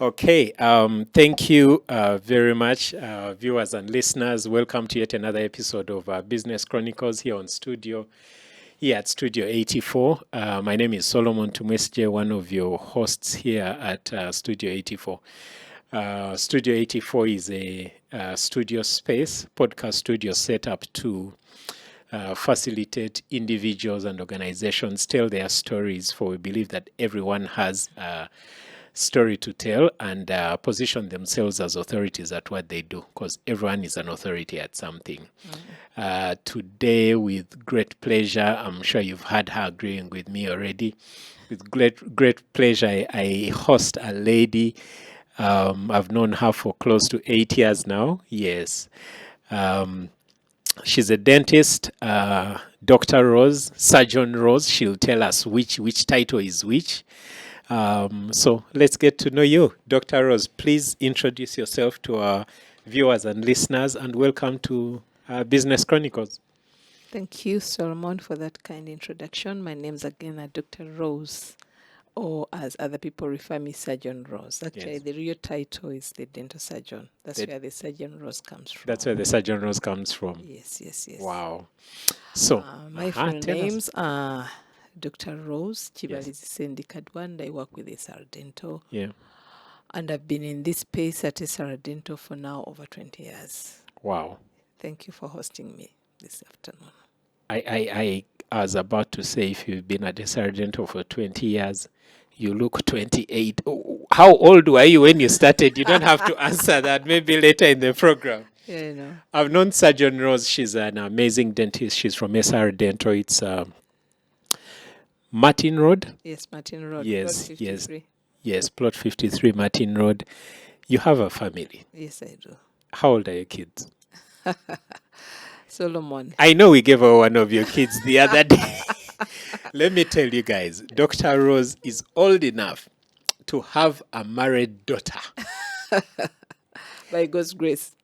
Okay, thank you very much, viewers and listeners. Welcome to yet another episode of Business Chronicles here at Studio 84. My name is Solomon Tumwesigye, one of your hosts here at Studio 84. Studio 84 is a studio space, podcast studio set up to facilitate individuals and organizations tell their stories, for we believe that everyone has story to tell and position themselves as authorities at what they do, because everyone is an authority at something. Today, with great pleasure, I'm sure you've had her agreeing with me already. With great pleasure, I host a lady. I've known her for close to 8 years now. Yes. She's a dentist, Dr. Rose, Surgeon Rose. She'll tell us which title is which. So let's get to know you. Dr. Rose, please introduce yourself to our viewers and listeners, and welcome to Business Chronicles. Thank you, Solomon, for that kind introduction. My name's again Dr. Rose, or as other people refer me, Surgeon Rose. Actually, Yes. the real title is the dental surgeon. That's where the Surgeon Rose comes from. That's where the Surgeon Rose comes from. Yes. Wow. So, my full names are Dr. Rose Chibalizi Ssendikadiiwa, and I work with SR Dental. Yeah. And I've been in this space at SR Dental for now over 20 years. Wow. Thank you for hosting me this afternoon. I was about to say, if you've been at SR Dental for 20 years, you look 28. Oh, how old were you when you started? You don't have to answer that. Maybe later in the program. Yeah, I know. I've known Surgeon Rose. She's an amazing dentist. She's from SR Dental. It's Martin Road. Yes, Martin Road. Yes, Plot 53. Yes, plot 53, Martin Road. You have a family. Yes, I do. How old are your kids? Solomon. I know we gave her one of your kids the other day. Let me tell you guys, Dr. Rose is old enough to have a married daughter. By God's grace.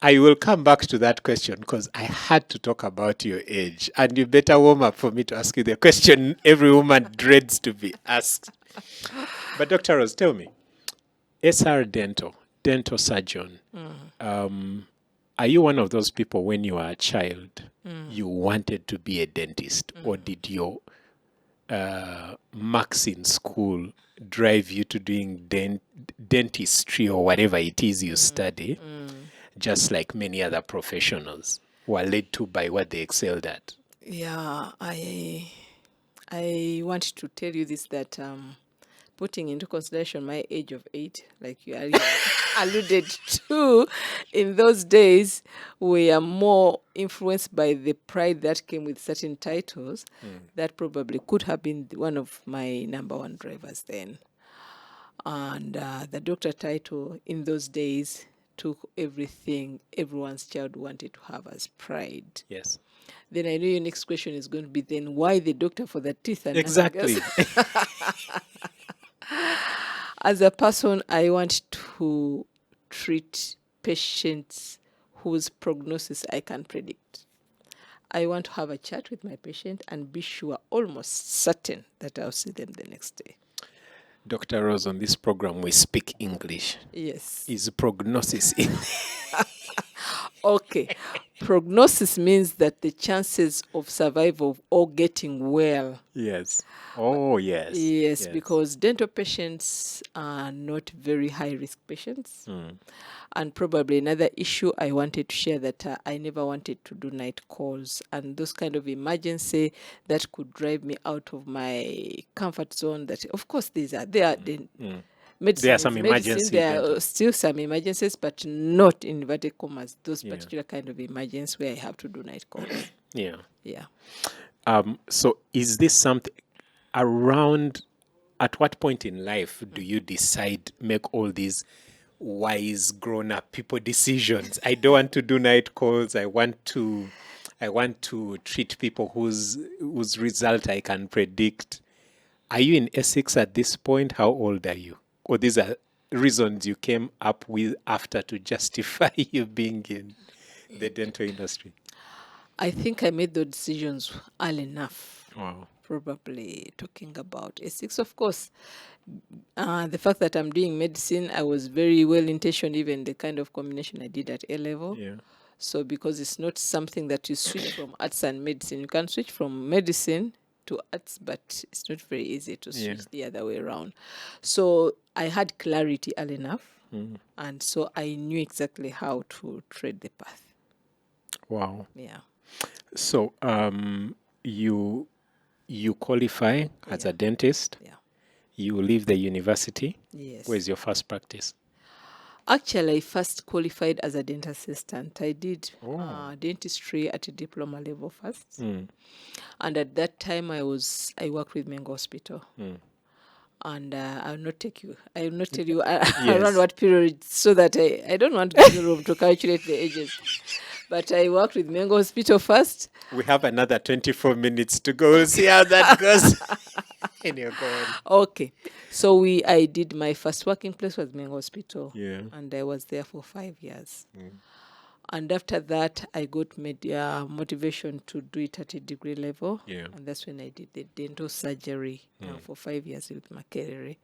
I will come back to that question because I had to talk about your age. And you better warm up for me to ask you the question every woman dreads to be asked. But Dr. Rose, tell me, SR Dental surgeon, are you one of those people when you were a child, you wanted to be a dentist? Or did your marks in school drive you to doing dentistry or whatever it is you study? Just like many other professionals were led to by what they excelled at. Yeah, I want to tell you this, that putting into consideration my age of 8, like you alluded to, in those days, we are more influenced by the pride that came with certain titles. That probably could have been one of my number one drivers then. And the doctor title in those days took everything everyone's child wanted to have as pride. Yes. Then I know your next question is going to be, then why the doctor for the teeth? And exactly. As a person, I want to treat patients whose prognosis I can predict. I want to have a chat with my patient and be sure, almost certain, that I'll see them the next day. Dr. Rose, on this program, we speak English. Yes. Is prognosis in? Okay. Prognosis means that the chances of survival or getting well. Yes. Oh, yes. Yes, because dental patients are not very high-risk patients. And probably another issue I wanted to share, that I never wanted to do night calls and those kind of emergency that could drive me out of my comfort zone. That, of course, there are some emergencies. There are still some emergencies, but not in inverted commas, those particular kind of emergencies where I have to do night calls. Yeah. So is this something around, at what point in life do you decide, make all these wise grown-up people decisions? I don't want to do night calls. I want to treat people whose result I can predict. Are you in Essex at this point? How old are you? Or these are reasons you came up with after to justify you being in the dental industry? I think I made those decisions early enough. Wow. probably talking about a 6. Of course, the fact that I'm doing medicine, I was very well intentioned, even the kind of combination I did at A level. Yeah. So because it's not something that you switch from arts and medicine, you can switch from medicine to arts, but it's not very easy to switch the other way around. So I had clarity early enough, and so I knew exactly how to tread the path. Wow. Yeah. So you qualify as a dentist. Yeah. You leave the university. Yes. Where's your first practice? Actually, I first qualified as a dental assistant. I did dentistry at a diploma level first. And at that time, I worked with Mengo Hospital. And I will not tell you around what period, so that I don't want to give you room to calculate the ages. But I worked with Mengo Hospital first. We have another 24 minutes to go. We'll see how that goes. Anyway, go on. Okay. So I did my first working place was Mengo Hospital. Yeah. And I was there for 5 years. And after that, I got motivation to do it at a degree level. Yeah. And that's when I did the dental surgery for 5 years with Makerere.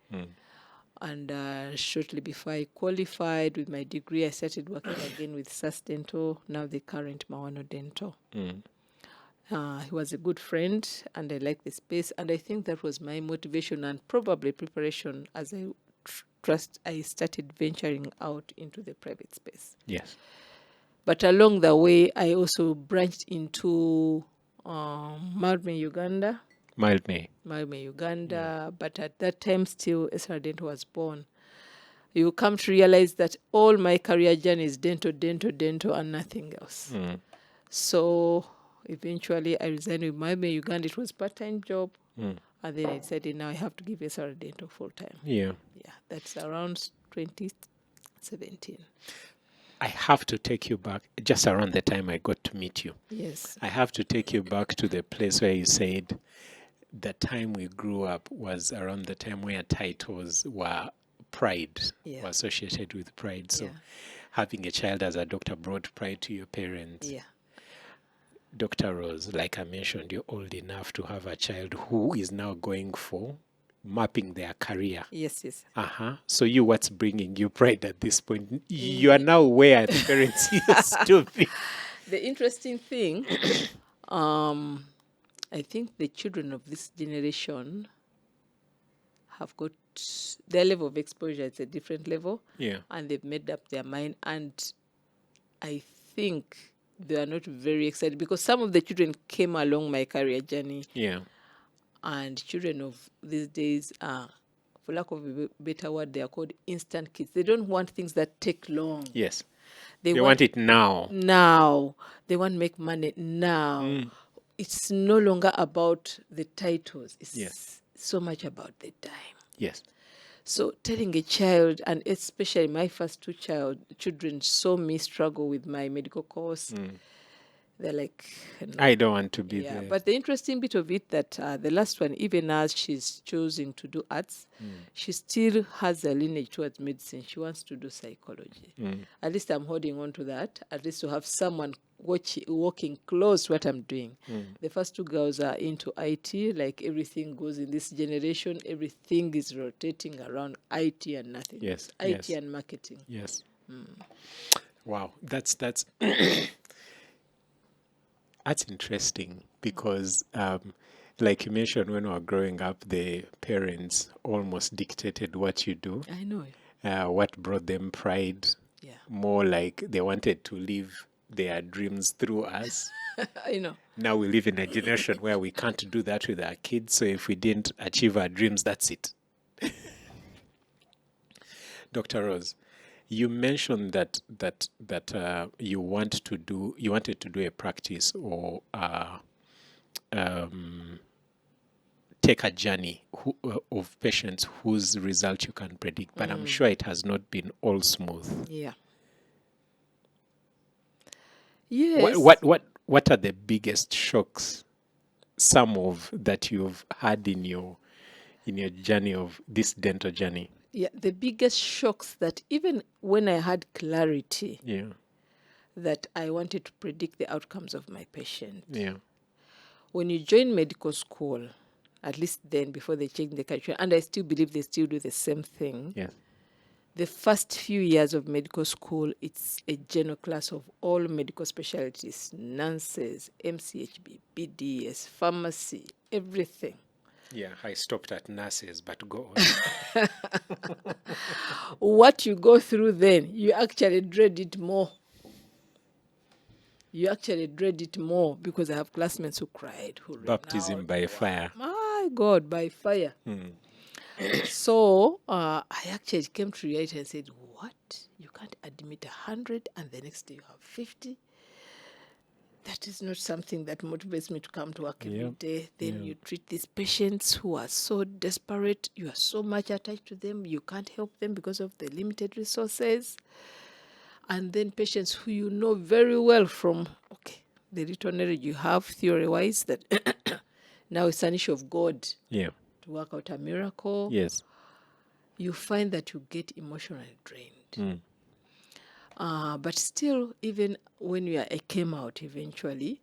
And shortly before I qualified with my degree, I started working again with SAS Dental, now the current Mawano Dental. He was a good friend, and I liked the space. And I think that was my motivation and probably preparation as I started venturing out into the private space. Yes. But along the way, I also branched into Malme, Uganda. Malme. Uganda. But at that time, still, Esra Dental was born. You come to realize that all my career journey is dental, and nothing else. So eventually, I resigned with Malme, Uganda. It was part-time job. And then I decided now I have to give Esra Dental full-time. Yeah. Yeah, that's around 2017. I have to take you back just around the time I got to meet you. Yes. I have to take you back to the place where you said the time we grew up was around the time where titles were pride, were associated with pride. So having a child as a doctor brought pride to your parents. Yeah. Dr. Rose, like I mentioned, you're old enough to have a child who is now going for mapping their career. Yes. So what's bringing you pride at this point? You are now where the parents used to be. The interesting thing, I think the children of this generation have got their level of exposure. It's a different level. Yeah. And they've made up their mind. And I think they are not very excited because some of the children came along my career journey. Yeah. And children of these days are, for lack of a better word, they are called instant kids. They don't want things that take long. Yes. They want it now. Now. They want to make money now. It's no longer about the titles. It's so much about the time. Yes. So telling a child, and especially my first two children saw me struggle with my medical course. They're like, no. I don't want to be there. But the interesting bit of it that the last one, even as she's choosing to do arts, she still has a lineage towards medicine. She wants to do psychology. At least I'm holding on to that. At least to have someone walking close to what I'm doing. The first two girls are into IT. Like everything goes in this generation, everything is rotating around IT and nothing. Yes. IT and marketing. Yes. Wow. That's That's interesting because, like you mentioned, when we were growing up, the parents almost dictated what you do. I know. What brought them pride. Yeah. More like they wanted to live their dreams through us. I know. Now we live in a generation where we can't do that with our kids. So if we didn't achieve our dreams, that's it. Dr. Rose, you mentioned that you wanted to do a practice or take a journey of patients whose result you can predict, but I'm sure it has not been all smooth. Yeah. Yes. What are the biggest shocks? Some of that you've had in your journey of this dental journey. Yeah, the biggest shocks that even when I had clarity that I wanted to predict the outcomes of my patient. Yeah. When you join medical school, at least then, before they changed the curriculum, and I still believe they still do the same thing. Yes. The first few years of medical school, it's a general class of all medical specialties, nurses, MCHB, BDS, pharmacy, everything. Yeah, I stopped at nurses, but go on. What you go through then, you actually dread it more. You actually dread it more because I have classmates who cried, who ran Baptism out. by fire. My God, by fire. So I actually came to reality and said, what? You can't admit 100 and the next day you have 50? That is not something that motivates me to come to work every day. Then you treat these patients who are so desperate. You are so much attached to them. You can't help them because of the limited resources. And then patients who you know very well from, the little knowledge you have theory-wise that now it's an issue of God Yeah. to work out a miracle. Yes. You find that you get emotionally drained. But still, even when I came out eventually,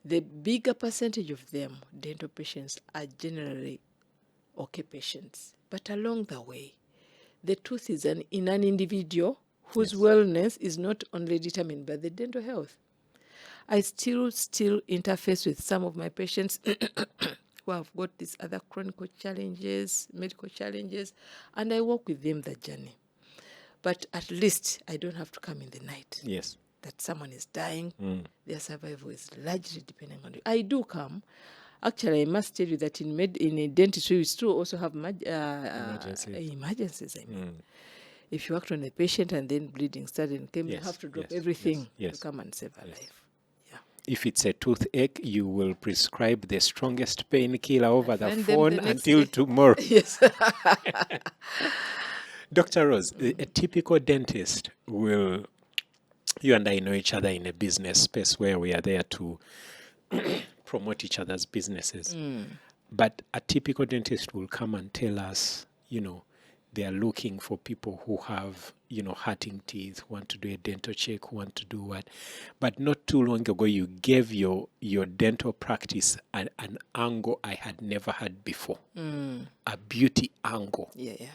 the bigger percentage of them, dental patients, are generally okay patients. But along the way, the truth is in an individual whose wellness is not only determined by the dental health. I still interface with some of my patients who have got these other chronic challenges, medical challenges, and I work with them the journey. But at least I don't have to come in the night. Yes. That someone is dying, their survival is largely depending on you. I do come. Actually, I must tell you that in dentistry, we still also have emergencies. If you worked on a patient and then bleeding started and came, you have to drop everything to come and save a life. Yeah. If it's a toothache, you will prescribe the strongest painkiller over the find them phone the next until day. tomorrow. Yes. Dr. Rose, a typical dentist will, you and I know each other in a business space where we are there to promote each other's businesses. But a typical dentist will come and tell us, they are looking for people who have, hurting teeth, who want to do a dental check, who want to do what. But not too long ago, you gave your dental practice an angle I had never had before, a beauty angle. Yeah.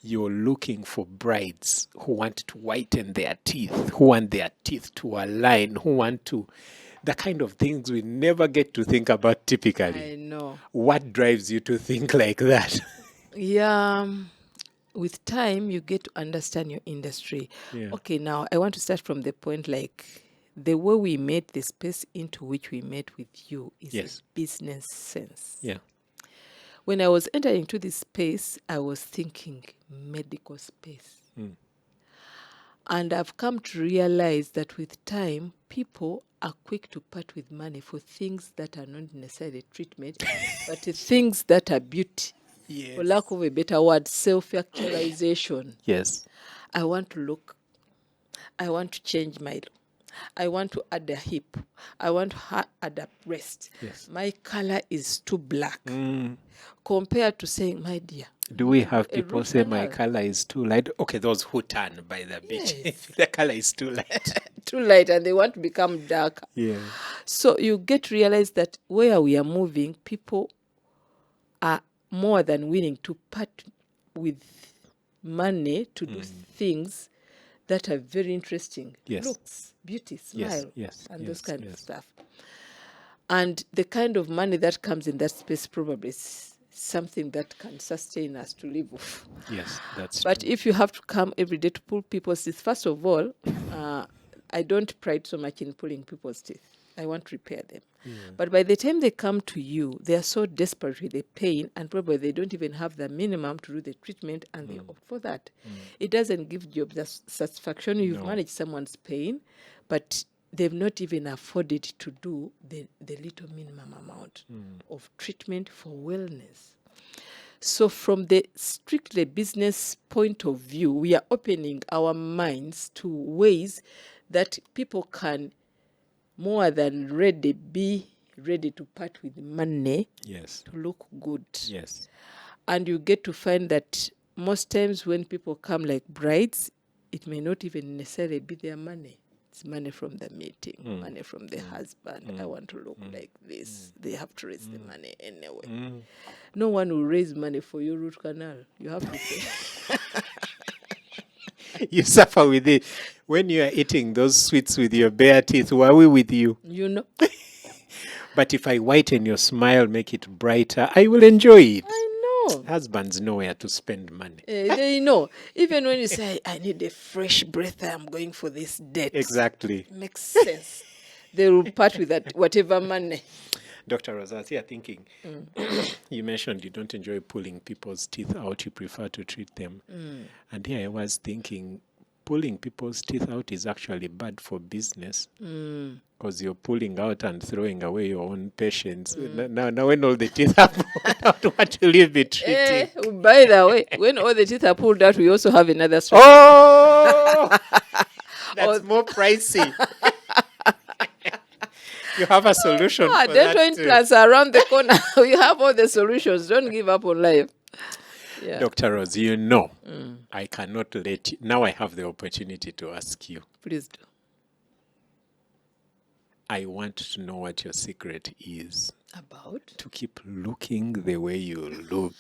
You're looking for brides who want to whiten their teeth, who want their teeth to align, who want to, the kind of things we never get to think about typically. I know. What drives you to think like that? Yeah. With time, you get to understand your industry. Yeah. Okay, now I want to start from the point like the way we made the space into which we met with you is a business sense. Yeah. When I was entering into this space, I was thinking medical space. And I've come to realize that with time, people are quick to part with money for things that are not necessarily treatment, but things that are beauty. Yes. For lack of a better word, self-actualization. Yes. I want to look. I want to change my look. I want to add a hip. I want to add a breast. Yes. My color is too black. Compared to saying, my dear. Do we have people say my canal. color is too light? Okay, those who tan by the beach. The color is too light. Too light, and they want to become darker. Yeah. So you get to realize that where we are moving, people are more than willing to part with money to do things that are very interesting. Yes. Looks, beauty, smile, and those kind of stuff. And the kind of money that comes in that space probably is something that can sustain us to live off. Yes, that's But true. if you have to come every day to pull people's teeth, first of all, I don't pride so much in pulling people's teeth. I want to repair them. But by the time they come to you, they are so desperate with the pain, and probably they don't even have the minimum to do the treatment, and they opt for that. It doesn't give job satisfaction. You've managed someone's pain, but they've not even afforded to do the little minimum amount of treatment for wellness. So from the strictly business point of view, we are opening our minds to ways that people can more than be ready to part with money to look good. Yes. And you get to find that most times when people come like brides, it may not even necessarily be their money. It's money from the meeting, money from the husband. I want to look like this. They have to raise the money anyway. No one will raise money for your root canal. You have to pay. You suffer with it. When you are eating those sweets with your bare teeth, were we with you? You know. But if I whiten your smile, make it brighter, I will enjoy it. I know. Husbands know where to spend money. They know. Even when you say, I need a fresh breath, I'm going for this date. Exactly. Makes sense. They will part with that whatever money. Dr. Rose, I was here thinking, you mentioned you don't enjoy pulling people's teeth out, you prefer to treat them. And here I was thinking, pulling people's teeth out is actually bad for business because you're pulling out and throwing away your own patients. Now when all the teeth are pulled out, what will you be treating? By the way, when all the teeth are pulled out, we also have another strategy. Oh! That's more pricey. You have a solution for that dental implants are around the corner. We have all the solutions. Don't give up on life. Yeah. Dr. Rose, I cannot let you. Now I have the opportunity to ask you. Please do. I want to know what your secret is. About? To keep looking the way you look.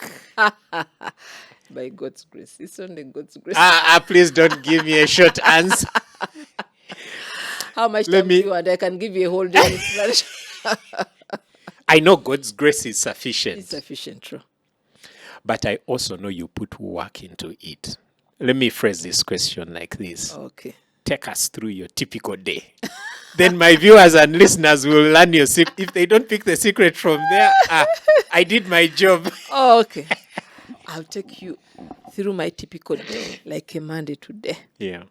By God's grace. It's only God's grace. Please don't give me a short answer. How much time do you want? I can give you a whole day. I know God's grace is sufficient. It's sufficient, true. But I also know you put work into it. Let me phrase this question like this. Okay. Take us through your typical day. Then my viewers and listeners will learn your secret. If they don't pick the secret from there, I did my job. Oh, okay. I'll take you through my typical day, like a Monday to day. Yeah.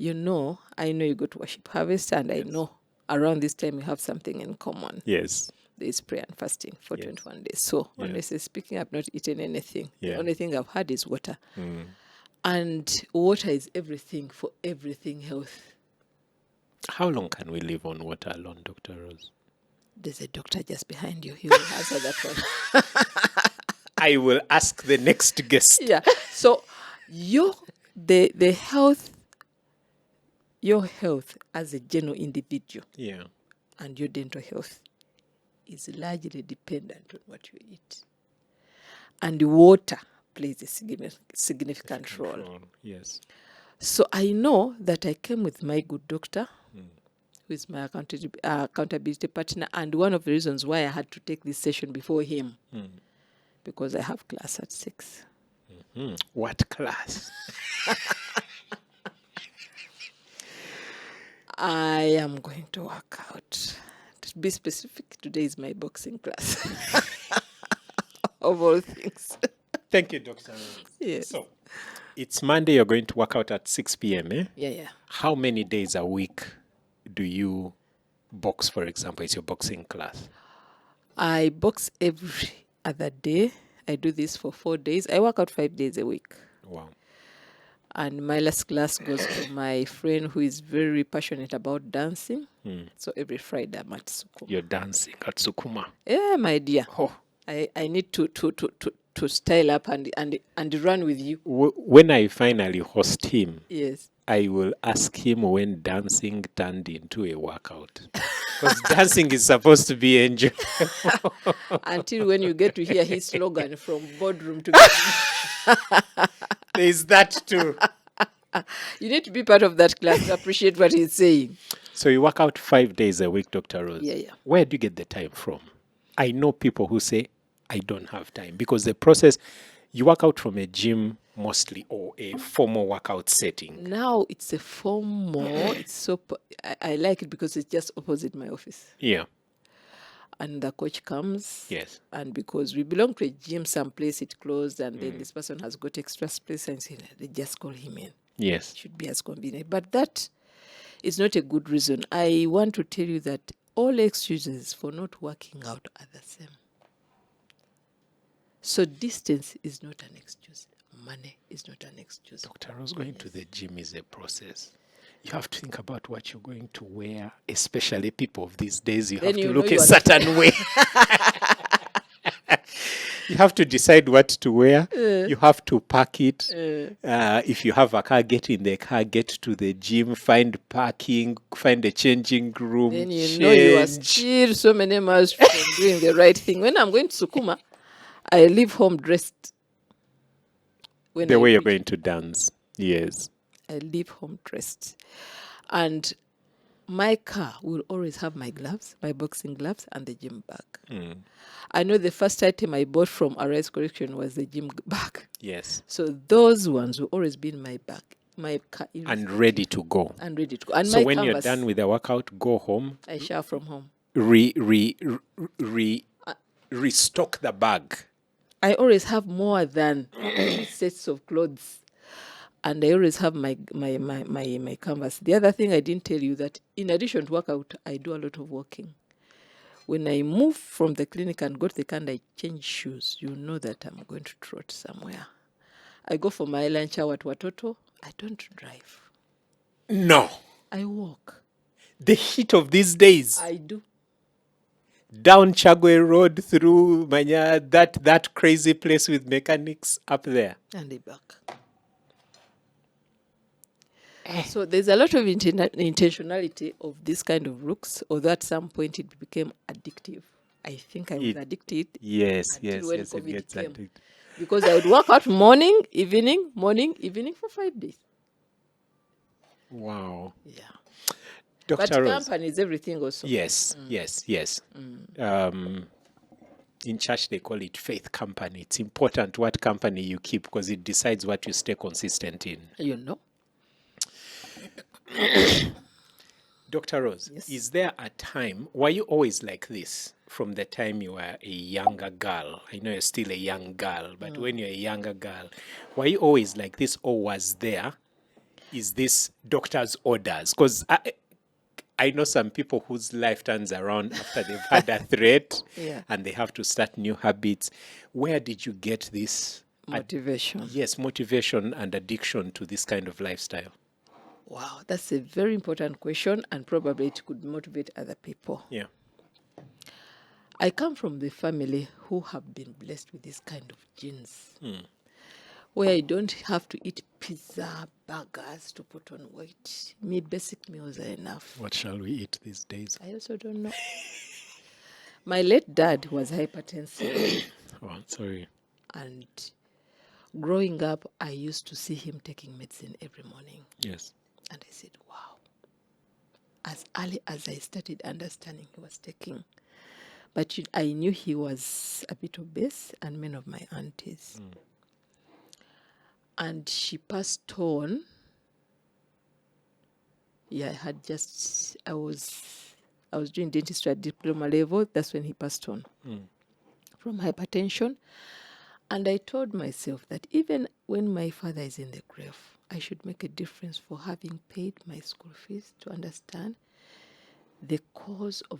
I know you go to Worship Harvest, and I know around this time we have something in common. Yes. There is prayer and fasting for 21 days. So, honestly speaking, I've not eaten anything. The only thing I've had is water. And water is everything for everything health. How long can we live on water alone, Dr. Rose? There's a doctor just behind you. He will answer that one. I will ask the next guest. Yeah. So, the health, your health as a general individual, and your dental health is largely dependent on what you eat. And water plays a significant role. Yes. So I know that I came with my good doctor, who is my accountability partner, and one of the reasons why I had to take this session before him, because I have class at 6. What class? I am going to work out. To be specific, today is my boxing class. Of all things. Thank you, Dr. Rose. Yes. So, it's Monday, you're going to work out at 6 p.m., eh? Yeah. How many days a week do you box, for example? It's your boxing class. I box every other day. I do this for 4 days. I work out 5 days a week. Wow. And my last class goes to my friend who is very passionate about dancing. So every Friday I'm at Sukuma. You're dancing at Sukuma? Yeah, my dear. Oh. I need to style up and run with you. When I finally host him, yes, I will ask him when dancing turned into a workout. Because dancing is supposed to be enjoyable. Until when you get to hear his slogan from boardroom to boardroom. There is that too. You need to be part of that class to appreciate what he's saying. So you work out 5 days a week, Dr. Rose. Yeah. Where do you get the time from? I know people who say, I don't have time. Because the process, you work out from a gym mostly or a formal workout setting. Now it's a formal. It's so I like it because it's just opposite my office. Yeah. And the coach comes. Yes. And because we belong to a gym, someplace it closed, and then this person has got extra space, and they just call him in. Yes. It should be as convenient. But that is not a good reason. I want to tell you that all excuses for not working out are the same. So distance is not an excuse. Money is not an excuse. Dr. Rose, going to the gym is a process. You have to think about what you're going to wear, especially people of these days. You have to look a certain way. You have to decide what to wear. You have to pack it. If you have a car, get in the car, get to the gym, find parking, find a changing room, Then you know you are change. still so many miles from doing the right thing. When I'm going to Sukuma, I leave home dressed. When The I way you're reach, going to dance. Yes. I leave home dressed. And my car will always have my gloves, my boxing gloves, and the gym bag. I know the first item I bought from Arise Collection was the gym bag. Yes. So those ones will always be in my bag, my car, And ready to go. and ready to go. And So my when canvas, you're done with the workout, go home, I shower from home. restock the bag. I always have more than 3 sets of clothes. And I always have my canvas. The other thing I didn't tell you that in addition to workout, I do a lot of walking. When I move from the clinic and go to the car and I change shoes, you know that I'm going to trot somewhere. I go for my lunch hour at Watoto. I don't drive. No. I walk. The heat of these days. I do. Down Chagwe Road through Manya, that crazy place with mechanics up there. And they back. So there's a lot of intentionality of this kind of looks, although at some point it became addictive. I think I was addicted. Yes, until yes, when yes. It COVID gets came. addicted. Because I would work out morning, evening for 5 days. Wow. Yeah. Dr. But Rose. companies, everything also. Yes. In church, they call it faith company. It's important what company you keep because it decides what you stay consistent in. You know. Dr. Rose, Yes. is there a time, were you always like this from the time you were a younger girl? I know you're still a young girl, but when you're a younger girl, were you always like this or was there? Is this doctor's orders? Because I know some people whose life turns around after they've had a threat and they have to start new habits. Where did you get this Motivation. motivation and addiction to this kind of lifestyle? Wow, that's a very important question, and probably it could motivate other people. Yeah. I come from the family who have been blessed with this kind of genes, where I don't have to eat pizza, burgers to put on weight. Me, basic meals are enough. What shall we eat these days? I also don't know. My late dad was hypertensive, Oh, sorry. and growing up, I used to see him taking medicine every morning. Yes. And I said, wow. As early as I started understanding he was taking. But I knew he was a bit obese, and many of my aunties. And she passed on. Yeah, I was doing dentistry at diploma level. That's when he passed on from hypertension. And I told myself that even when my father is in the grave, I should make a difference for having paid my school fees to understand the cause of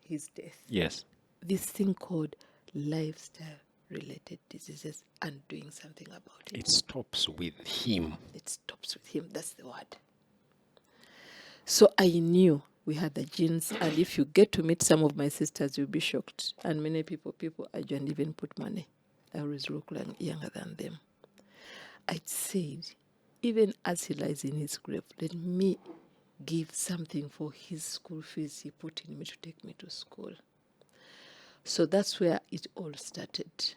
his death. Yes. This thing called lifestyle-related diseases, and doing something about it. It stops with him. It stops with him. That's the word. So I knew we had the genes, and if you get to meet some of my sisters, you'll be shocked. And many people I don't even put money. I always look like younger than them. I said, even as he lies in his grave, let me give something for his school fees he put in me to take me to school. So that's where it all started.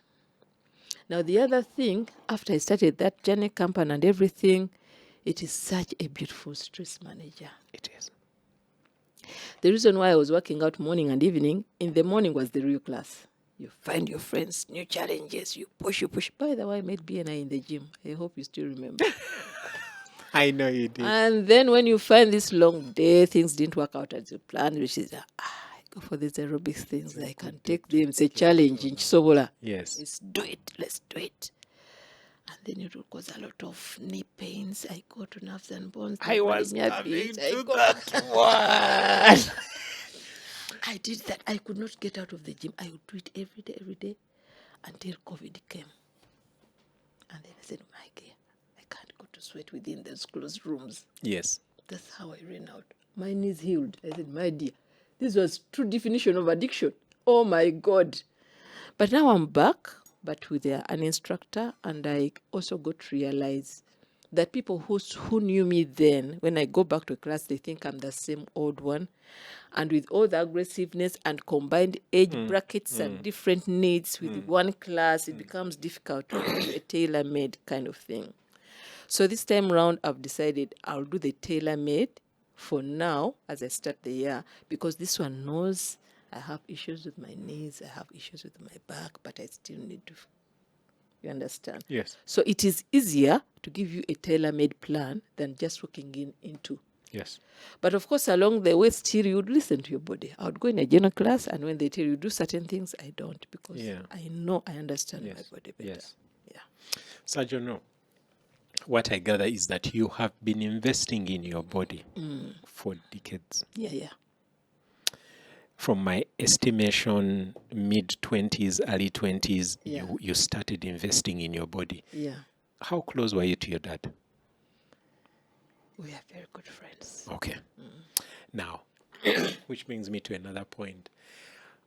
Now, the other thing, after I started that journey company and everything, it is such a beautiful stress manager. It is. The reason why I was working out morning and evening, in the morning was the real class. You find your friends, new challenges, you push. By the way, I made BNI in the gym. I hope you still remember. I know you did. And then when you find this long day, things didn't work out as you planned, which is, I go for these aerobics things. I can take them. It's a challenge in Chisobola. Yes. Let's do it. And then it will cause a lot of knee pains. I go to nerves and bones. I was coming to that one. I did that. I could not get out of the gym. I would do it every day until COVID came. And then I said, Mikey, I can't go to sweat within those closed rooms. Yes. That's how I ran out. My knees healed. I said, my dear, this was true definition of addiction. Oh my God. But now I'm back, but with an instructor, and I also got to realize that people who knew me then, when I go back to class, they think I'm the same old one. And with all the aggressiveness and combined age brackets and different needs with one class, it becomes difficult to do a tailor-made kind of thing. So this time round, I've decided I'll do the tailor-made for now as I start the year, because this one knows I have issues with my knees, I have issues with my back, but I still need to. You understand? Yes. So it is easier to give you a tailor-made plan than just walking into. Yes. But of course, along the way, still you would listen to your body. I would go in a general class, and when they tell you do certain things, I don't, because I know, I understand my body better. Yes. Yeah. Sergio, what I gather is that you have been investing in your body for decades. Yeah. From my estimation, mid-20s, early 20s, Yeah. you started investing in your body. Yeah. How close were you to your dad? We are very good friends. Okay. Now, which brings me to another point.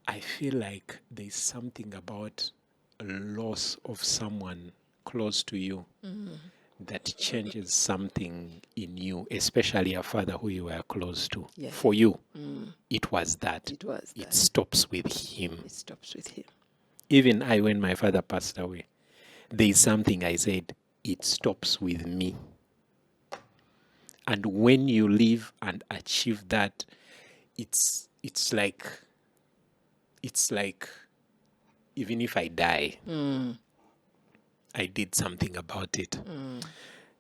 I feel like there's something about a loss of someone close to you that changes something in you, especially a father who you were close to. Yeah. For you, it was that. It was It that. stops with him. It stops with him. Even I, when my father passed away, there is something I said, it stops with me. And when you live and achieve that, it's like even if I die, I did something about it.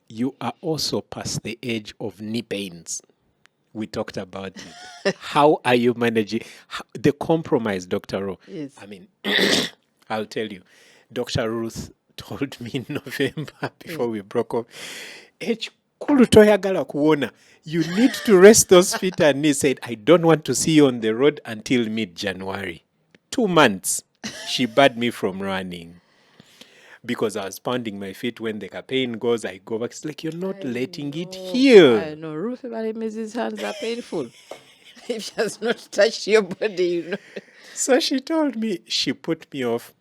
You are also past the age of knee pains. We talked about it. How are you managing the compromise, Dr. Ro? Yes. I mean, I'll tell you, Dr. Ruth told me in November before we broke up, you need to rest those feet and knees. Said, I don't want to see you on the road until mid-January. 2 months, she barred me from running because I was pounding my feet. When the pain goes, I go back. It's like, you're not letting it heal. I know. Ruth Mrs. hands are painful. If she has not touched your body, you know. So she told me, she put me off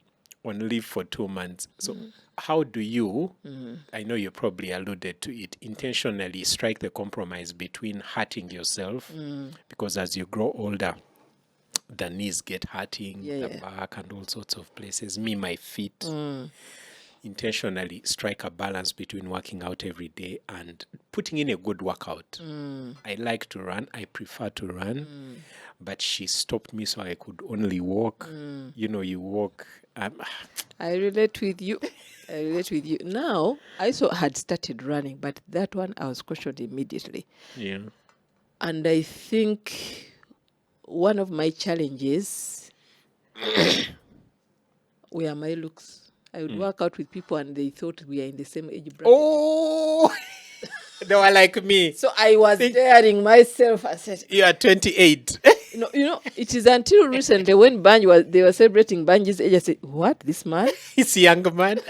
on leave for 2 months. So how do you, I know you probably alluded to it, intentionally strike the compromise between hurting yourself, because as you grow older, the knees get hurting, the back and all sorts of places. Me, my feet. Intentionally strike a balance between working out every day and putting in a good workout. I like to run. I prefer to run. But she stopped me so I could only walk. You know, you walk. I relate with you. Now, I had started running, but that one I was cautioned immediately. Yeah. And I think one of my challenges were my looks. I would work out with people and they thought we are in the same age bracket. Oh, they were like me. So I was daring myself. I said, you are 28. It is until recently when they were celebrating Banji's age, I said, what, this man? He's a young man.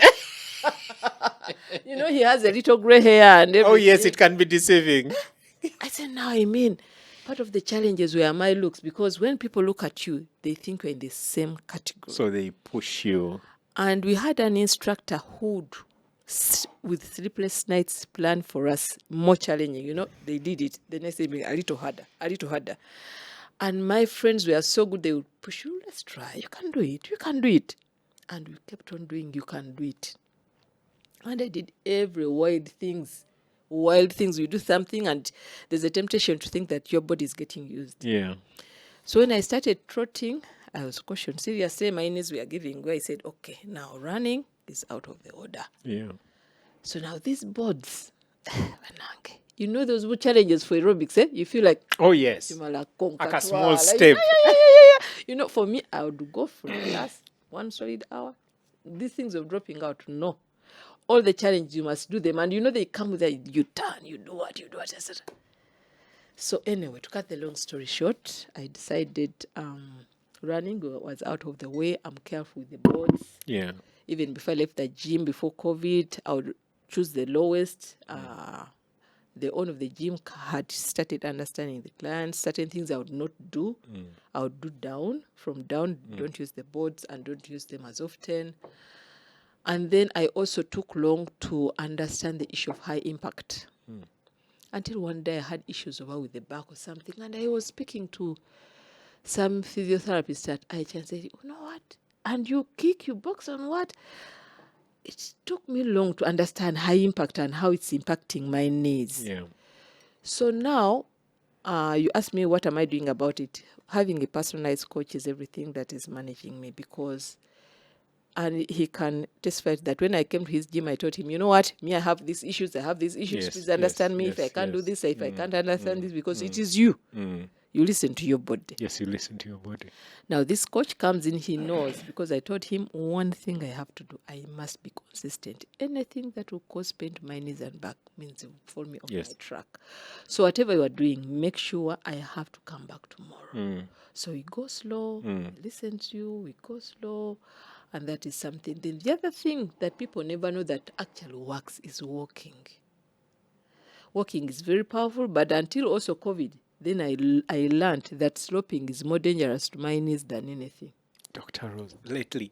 He has a little gray hair and everything. Oh, yes, it can be deceiving. I said, part of the challenges were my looks, because when people look at you, they think we're in the same category. So they push you. And we had an instructor who, with sleepless nights, planned for us more challenging. They did it. The next day, a little harder. And my friends were so good, they would push you, let's try. You can do it. And we kept on doing, you can do it. And I did every wild things. We do something and there's a temptation to think that your body is getting used. Yeah. So when I started trotting, I was cautioned. Seriously, my knees were giving way. I said, okay, now running is out of the order. Yeah. So now these boards, those were challenges for aerobics, eh? You feel like, oh, yes, like a small step. Yeah. For me, I would go for the last 1 solid hour. These things of dropping out, no. All the challenges, you must do them. And they come with you turn, you do what, etc. So anyway, to cut the long story short, I decided running was out of the way. I'm careful with the boards. Yeah. Even before I left the gym, before COVID, I would choose the lowest the owner of the gym had started understanding the clients. Certain things I would not do. I would do down. From down, don't use the boards and don't use them as often. And then I also took long to understand the issue of high impact. Until one day I had issues over with the back or something, and I was speaking to some physiotherapist at IH and said, you know what? And you kick, you box on what? It took me long to understand high impact and how it's impacting my knees. Yeah. So now, you ask me what am I doing about it? Having a personalized coach is everything that is managing me, because, and he can testify that when I came to his gym, I told him, you know what, me, I have these issues, Yes, please understand me. If I can't do this, if I can't understand this, because it is you. You listen to your body. Yes, you listen to your body. Now, this coach comes in, he knows, because I told him one thing I have to do. I must be consistent. Anything that will cause pain to my knees and back means you fall me off my track. So whatever you are doing, make sure I have to come back tomorrow. So we go slow, listen to you, we go slow, and that is something. Then the other thing that people never know that actually works is walking. Walking is very powerful, but until also COVID, then I learned that sloping is more dangerous to my knees than anything. Dr. Rose, lately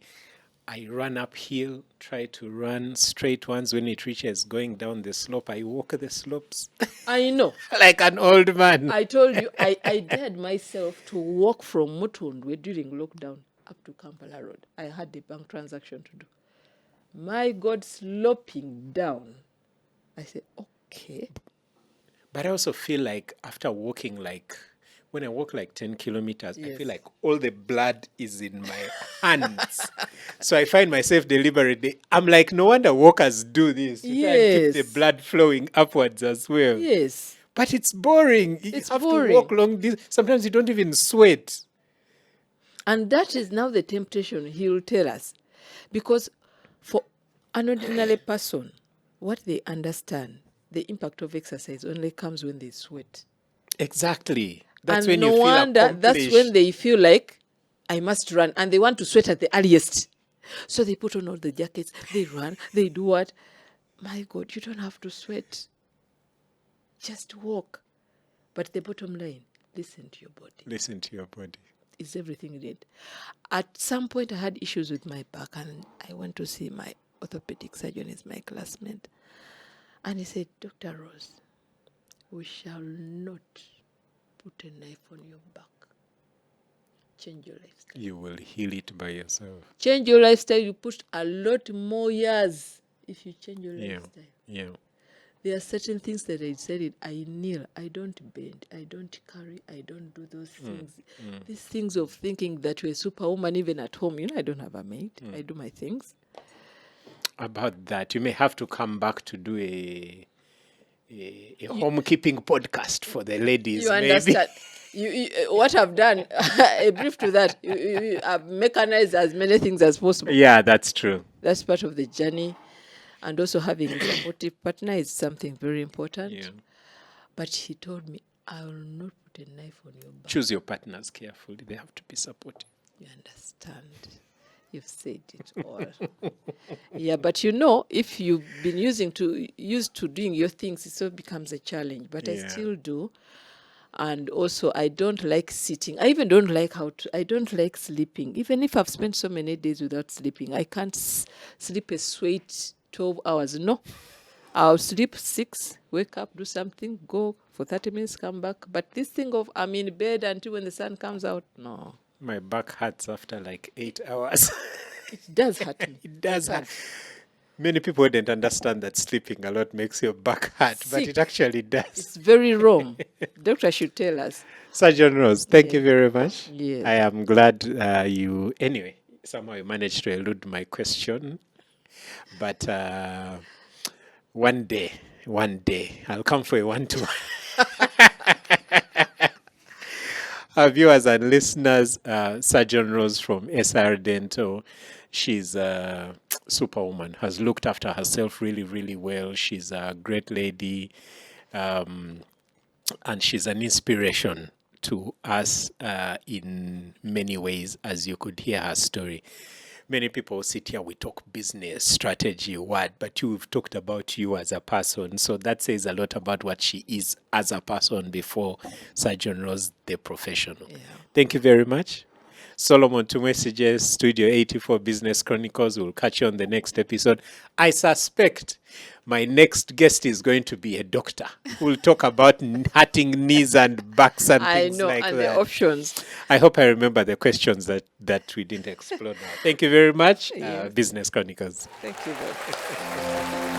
I run uphill, try to run straight ones. When it reaches going down the slope, I walk the slopes. I know. Like an old man. I told you, I dared myself to walk from Mutundwe during lockdown up to Kampala Road. I had a bank transaction to do. My God, sloping down. I said, okay. But I also feel like after walking, like when I walk like 10 kilometers, I Yes. feel like all the blood is in my hands. So I find myself deliberately, I'm like, no wonder walkers do this. To try and keep Yes. the blood flowing upwards as well. Yes. But it's boring. It's you have boring. to walk long distance. Sometimes you don't even sweat. And that is now the temptation he will tell us. Because for an ordinary person, what they understand, the impact of exercise only comes when they sweat. Exactly. That's and when no you feel wonder that's accomplished. when they feel like I must run, and they want to sweat at the earliest. So they put on all the jackets, they run, they do what? My God, you don't have to sweat. Just walk. But the bottom line, listen to your body. Listen to your body. Is everything you need. At some point, I had issues with my back, and I went to see my orthopedic surgeon, is my classmate. And he said, Dr. Rose, we shall not put a knife on your back. Change your lifestyle. You will heal it by yourself. Change your lifestyle. You put a lot more years if you change your lifestyle. Yeah. There are certain things that I said I kneel, I don't bend, I don't carry, I don't do those things. These things of thinking that you're a superwoman even at home. You know, I don't have a maid. I do my things. About that, you may have to come back to do a homekeeping podcast for the ladies. You maybe. understand? You, what I've done, a brief to that, I've mechanized as many things as possible. Yeah, that's true. That's part of the journey. And also having a supportive partner is something very important. Yeah. But he told me, I will not put a knife on your back. Choose your partners carefully. They have to be supportive. You understand? You've said it all. Yeah, but you know, if you've been used to doing your things, it sort of becomes a challenge. But I still do. And also, I don't like sitting. I even don't like I don't like sleeping. Even if I've spent so many days without sleeping, I can't sleep a sweet 12 hours. No. I'll sleep 6, wake up, do something, go for 30 minutes, come back. But this thing of I'm in bed until when the sun comes out, no. My back hurts after like 8 hours. It does hurt me. It does hurt. Many people don't understand that sleeping a lot makes your back hurt, but Sick. it actually does. It's very wrong. Doctor should tell us. Surgeon Rose, thank you very much. Yes. I am glad anyway, somehow you managed to elude my question. But one day, I'll come for a one-to-one. Our viewers and listeners, Surgeon Rose from SR Dental, she's a superwoman, has looked after herself really, really well. She's a great lady, and she's an inspiration to us in many ways, as you could hear her story. many people sit here, we talk business, strategy, what, but you've talked about you as a person. So that says a lot about what she is as a person before Surgeon Rose, the professional. Yeah. Thank you very much. Solomon Tumwesigye, Studio 84 Business Chronicles. We'll catch you on the next episode. I suspect my next guest is going to be a doctor who'll talk about hurting knees and backs and I things know, like and that. the options. I hope I remember the questions that we didn't explore now. Thank you very much, Yeah. Business Chronicles. Thank you, Bob.